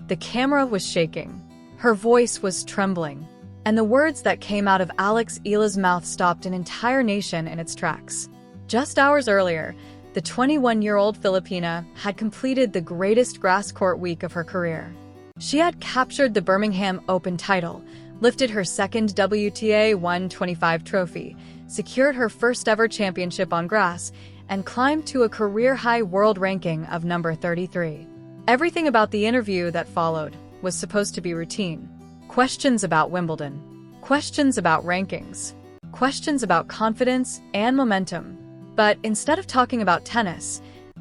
The camera was shaking. Her voice was trembling. And the words that came out of Alex Eala's mouth stopped an entire nation in its tracks. Just hours earlier, the 21-year-old Filipina had completed the greatest grass court week of her career. She had captured the Birmingham Open title, lifted her second WTA 125 trophy, secured her first-ever championship on grass, and climbed to a career-high world ranking of number 33. Everything about the interview that followed was supposed to be routine. Questions about Wimbledon, questions about rankings, questions about confidence and momentum. But instead of talking about tennis,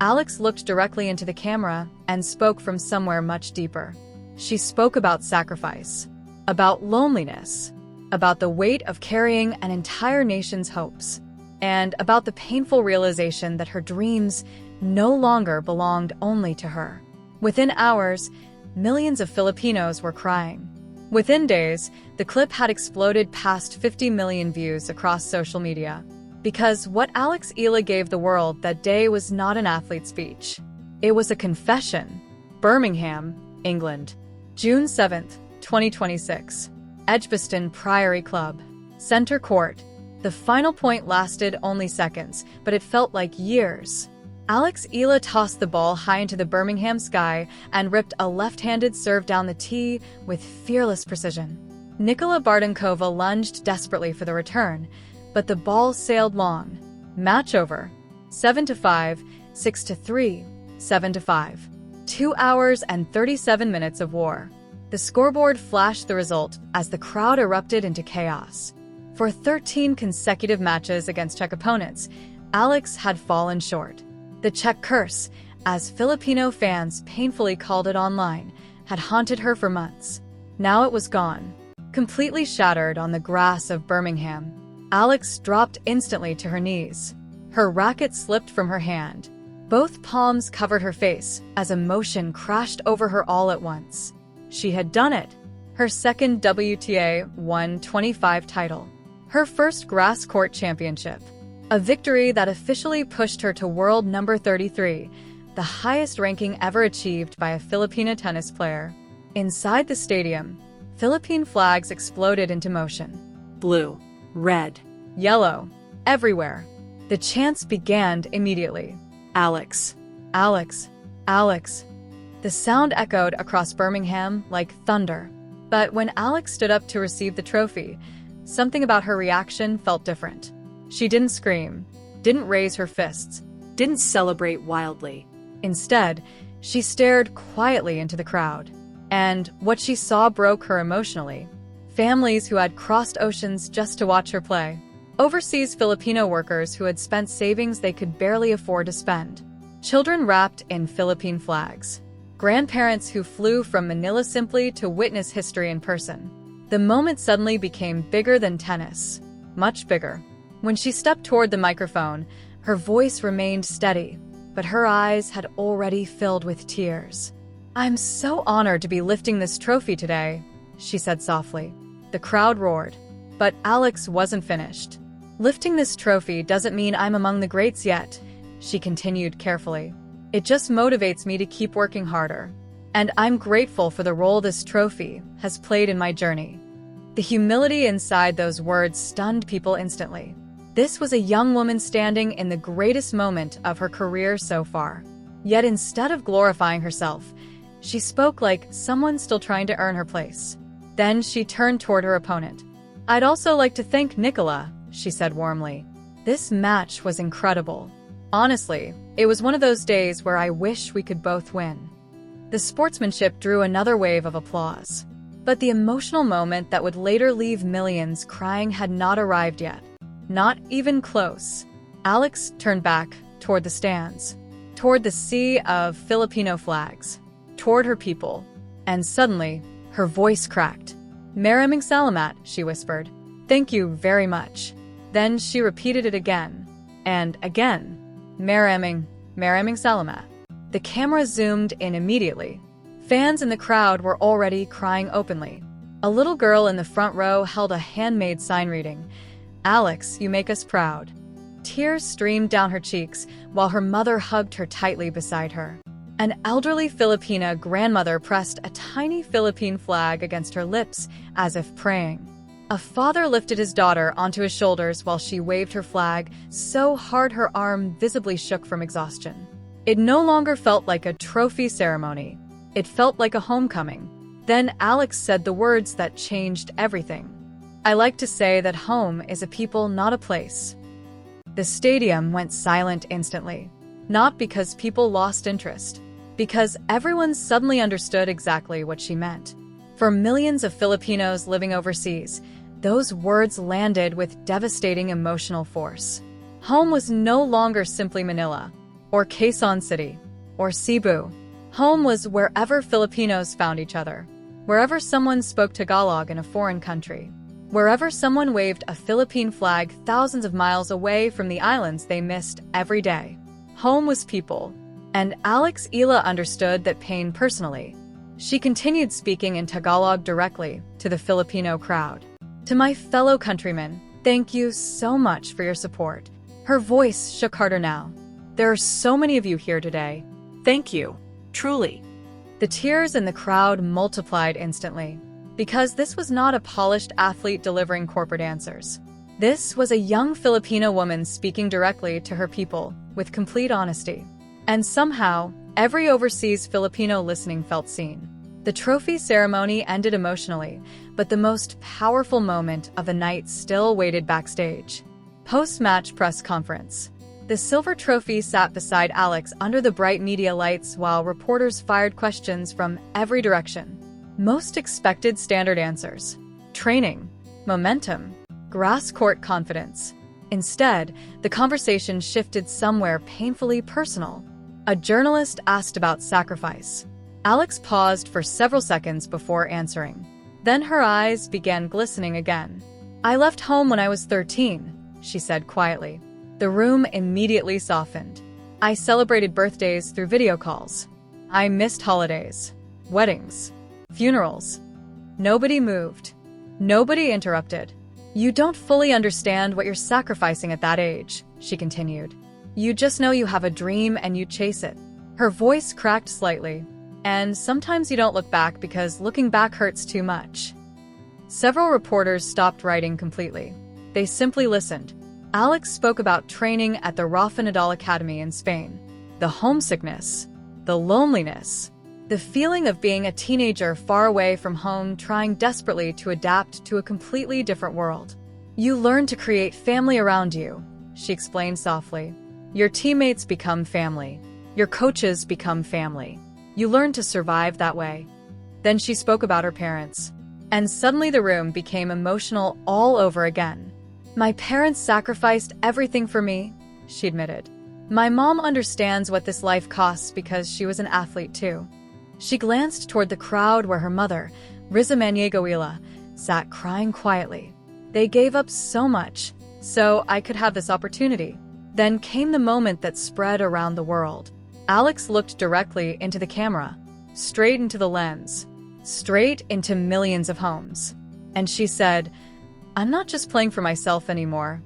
Alex looked directly into the camera and spoke from somewhere much deeper. She spoke about sacrifice, about loneliness, about the weight of carrying an entire nation's hopes, and about the painful realization that her dreams no longer belonged only to her. Within hours, millions of Filipinos were crying. Within days, the clip had exploded past 50 million views across social media. Because what Alex Eala gave the world that day was not an athlete's speech. It was a confession. Birmingham, England. June 7, 2026. Edgbaston Priory Club. Center Court. The final point lasted only seconds, but it felt like years. Alex Eala tossed the ball high into the Birmingham sky and ripped a left-handed serve down the tee with fearless precision. Nikola Bardankova lunged desperately for the return, but the ball sailed long. Match over. 7-5, 6-3, 7-5. 2 hours and 37 minutes of war. The scoreboard flashed the result as the crowd erupted into chaos. For 13 consecutive matches against Czech opponents, Alex had fallen short. The Czech curse, as Filipino fans painfully called it online, had haunted her for months. Now it was gone. Completely shattered on the grass of Birmingham, Alex dropped instantly to her knees. Her racket slipped from her hand. Both palms covered her face as emotion crashed over her all at once. She had done it. Her second WTA 125 title. Her first grass court championship. A victory that officially pushed her to world number 33, the highest ranking ever achieved by a Filipino tennis player. Inside the stadium, Philippine flags exploded into motion. Blue, red, yellow, everywhere. The chants began immediately. Alex, Alex, Alex. The sound echoed across Birmingham like thunder. But when Alex stood up to receive the trophy, something about her reaction felt different. She didn't scream, didn't raise her fists, didn't celebrate wildly. Instead, she stared quietly into the crowd. And what she saw broke her emotionally. Families who had crossed oceans just to watch her play. Overseas Filipino workers who had spent savings they could barely afford to spend. Children wrapped in Philippine flags. Grandparents who flew from Manila simply to witness history in person. The moment suddenly became bigger than tennis. Much bigger. When she stepped toward the microphone, her voice remained steady, but her eyes had already filled with tears. "I'm so honored to be lifting this trophy today," she said softly. The crowd roared. But Alex wasn't finished. "Lifting this trophy doesn't mean I'm among the greats yet," she continued carefully. "It just motivates me to keep working harder. And I'm grateful for the role this trophy has played in my journey." The humility inside those words stunned people instantly. This was a young woman standing in the greatest moment of her career so far. Yet instead of glorifying herself, she spoke like someone still trying to earn her place. Then she turned toward her opponent. "I'd also like to thank Nikola," she said warmly. "This match was incredible. Honestly, it was one of those days where I wish we could both win." The sportsmanship drew another wave of applause. But the emotional moment that would later leave millions crying had not arrived yet. Not even close. Alex turned back toward the stands, toward the sea of Filipino flags, toward her people. And suddenly, her voice cracked. "Maraming salamat," she whispered. "Thank you very much." Then she repeated it again. And again. "Maraming salamat." The camera zoomed in immediately. Fans in the crowd were already crying openly. A little girl in the front row held a handmade sign reading, "Alex, you make us proud." Tears streamed down her cheeks while her mother hugged her tightly beside her. An elderly Filipina grandmother pressed a tiny Philippine flag against her lips as if praying. A father lifted his daughter onto his shoulders while she waved her flag so hard her arm visibly shook from exhaustion. It no longer felt like a trophy ceremony. It felt like a homecoming. Then Alex said the words that changed everything. "I like to say that home is a people, not a place." The stadium went silent instantly. Not because people lost interest, because everyone suddenly understood exactly what she meant. For millions of Filipinos living overseas, those words landed with devastating emotional force. Home was no longer simply Manila, or Quezon City, or Cebu. Home was wherever Filipinos found each other, wherever someone spoke Tagalog in a foreign country, wherever someone waved a Philippine flag thousands of miles away from the islands they missed every day. Home was people, and Alex Eala understood that pain personally. She continued speaking in Tagalog directly to the Filipino crowd. "To my fellow countrymen, thank you so much for your support." Her voice shook harder now. "There are so many of you here today. Thank you, truly." The tears in the crowd multiplied instantly, because this was not a polished athlete delivering corporate answers. This was a young Filipino woman speaking directly to her people with complete honesty. And somehow, every overseas Filipino listening felt seen. The trophy ceremony ended emotionally, but the most powerful moment of the night still waited backstage. Post-match press conference. The silver trophy sat beside Alex under the bright media lights while reporters fired questions from every direction. Most expected standard answers: training, momentum, grass court confidence. Instead, the conversation shifted somewhere painfully personal. A journalist asked about sacrifice. Alex paused for several seconds before answering. Then her eyes began glistening again. "I left home when I was 13, she said quietly. The room immediately softened. "I celebrated birthdays through video calls. I missed holidays, weddings, funerals. Nobody moved. Nobody interrupted. You don't fully understand what you're sacrificing at that age," she continued. "You just know you have a dream and you chase it." Her voice cracked slightly. "And sometimes you don't look back because looking back hurts too much." Several reporters stopped writing completely. They simply listened. Alex spoke about training at the Rafa Nadal Academy in Spain. The homesickness, the loneliness, the feeling of being a teenager far away from home trying desperately to adapt to a completely different world. "You learn to create family around you," she explained softly. "Your teammates become family. Your coaches become family. You learn to survive that way." Then she spoke about her parents. And suddenly the room became emotional all over again. "My parents sacrificed everything for me," she admitted. "My mom understands what this life costs because she was an athlete too." She glanced toward the crowd where her mother, Riza Maniego-Eala, sat crying quietly. "They gave up so much, so I could have this opportunity." Then came the moment that spread around the world. Alex looked directly into the camera, straight into the lens, straight into millions of homes. And she said, "I'm not just playing for myself anymore."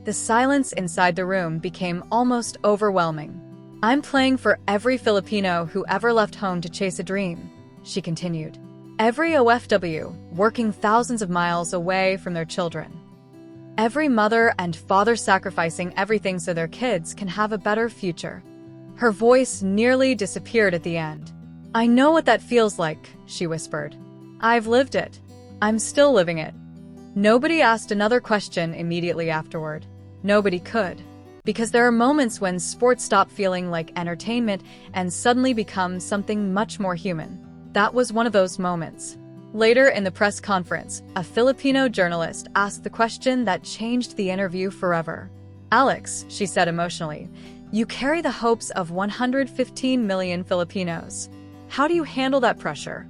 The silence inside the room became almost overwhelming. "I'm playing for every Filipino who ever left home to chase a dream," she continued. "Every OFW working thousands of miles away from their children. Every mother and father sacrificing everything so their kids can have a better future." Her voice nearly disappeared at the end. "I know what that feels like," she whispered. "I've lived it. I'm still living it." Nobody asked another question immediately afterward. Nobody could. Because there are moments when sports stop feeling like entertainment and suddenly become something much more human. That was one of those moments. Later in the press conference, a Filipino journalist asked the question that changed the interview forever. "Alex," she said emotionally, "you carry the hopes of 115 million Filipinos. How do you handle that pressure?"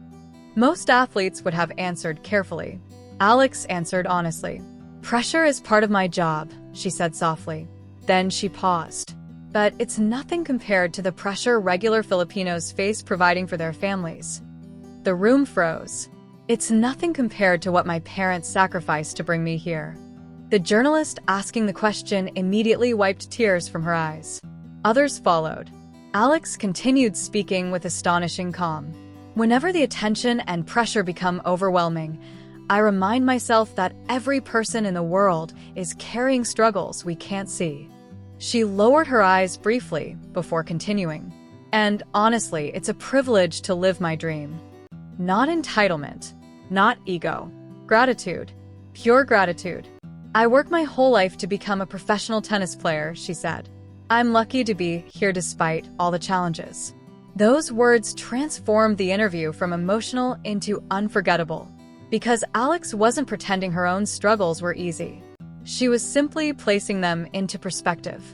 Most athletes would have answered carefully. Alex answered honestly. "Pressure is part of my job," she said softly. Then she paused. "But it's nothing compared to the pressure regular Filipinos face providing for their families." The room froze. "It's nothing compared to what my parents sacrificed to bring me here." The journalist asking the question immediately wiped tears from her eyes. Others followed. Alex continued speaking with astonishing calm. Whenever the attention and pressure become overwhelming, I remind myself that every person in the world is carrying struggles we can't see. She lowered her eyes briefly before continuing. And honestly, it's a privilege to live my dream. Not entitlement, not ego. Gratitude. Pure gratitude. I worked my whole life to become a professional tennis player, she said. I'm lucky to be here despite all the challenges. Those words transformed the interview from emotional into unforgettable. Because Alex wasn't pretending her own struggles were easy. She was simply placing them into perspective.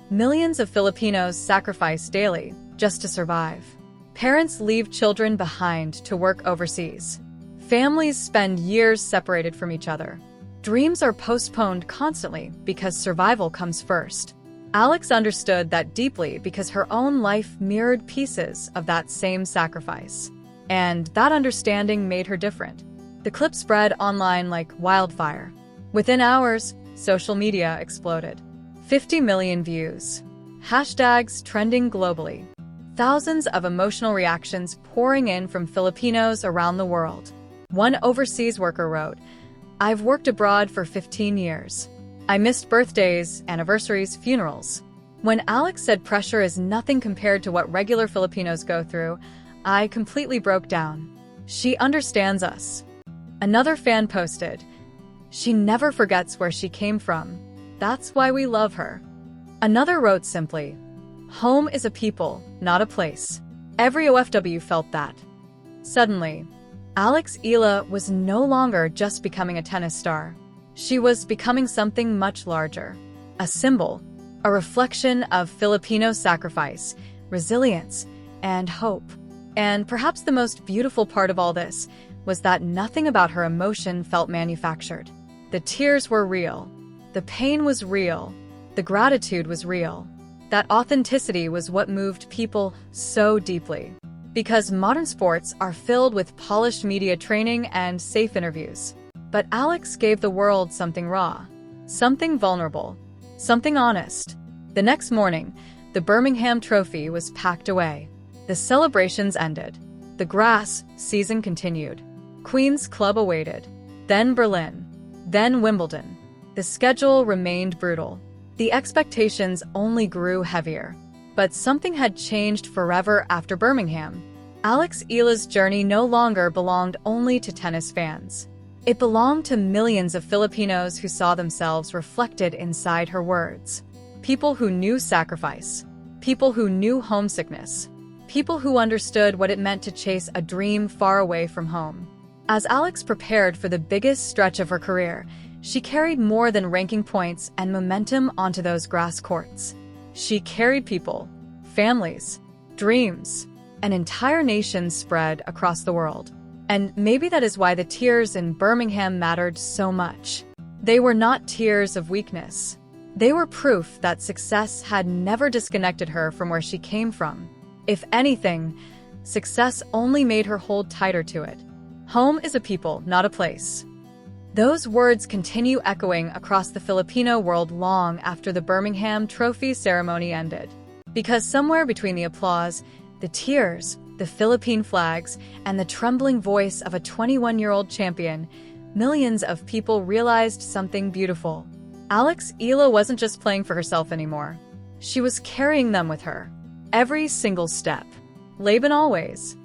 Millions of Filipinos sacrifice daily just to survive. Parents leave children behind to work overseas. Families spend years separated from each other. Dreams are postponed constantly because survival comes first. Alex understood that deeply because her own life mirrored pieces of that same sacrifice. And that understanding made her different. The clip spread online like wildfire. Within hours, social media exploded. 50 million views. Hashtags trending globally. Thousands of emotional reactions pouring in from Filipinos around the world. One overseas worker wrote, "I've worked abroad for 15 years. I missed birthdays, anniversaries, funerals." When Alex said pressure is nothing compared to what regular Filipinos go through, I completely broke down. She understands us. Another fan posted, "She never forgets where she came from. That's why we love her." Another wrote simply, "Home is a people, not a place." Every OFW felt that. Suddenly, Alex Eala was no longer just becoming a tennis star. She was becoming something much larger. A symbol, a reflection of Filipino sacrifice, resilience, and hope. And perhaps the most beautiful part of all this was that nothing about her emotion felt manufactured. The tears were real. The pain was real. The gratitude was real. That authenticity was what moved people so deeply. Because modern sports are filled with polished media training and safe interviews. But Alex gave the world something raw, something vulnerable, something honest. The next morning, the Birmingham trophy was packed away. The celebrations ended. The grass season continued. Queen's Club awaited. Then Berlin. Then Wimbledon. The schedule remained brutal. The expectations only grew heavier. But something had changed forever after Birmingham. Alex Eala's journey no longer belonged only to tennis fans. It belonged to millions of Filipinos who saw themselves reflected inside her words. People who knew sacrifice. People who knew homesickness. People who understood what it meant to chase a dream far away from home. As Alex prepared for the biggest stretch of her career, she carried more than ranking points and momentum onto those grass courts. She carried people, families, dreams, an entire nation spread across the world. And maybe that is why the tears in Birmingham mattered so much. They were not tears of weakness. They were proof that success had never disconnected her from where she came from. If anything, success only made her hold tighter to it. Home is a people, not a place. Those words continue echoing across the Filipino world long after the Birmingham trophy ceremony ended. Because somewhere between the applause, the tears, the Philippine flags, and the trembling voice of a 21-year-old champion, millions of people realized something beautiful. Alex Eala wasn't just playing for herself anymore. She was carrying them with her. Every single step. Laban always.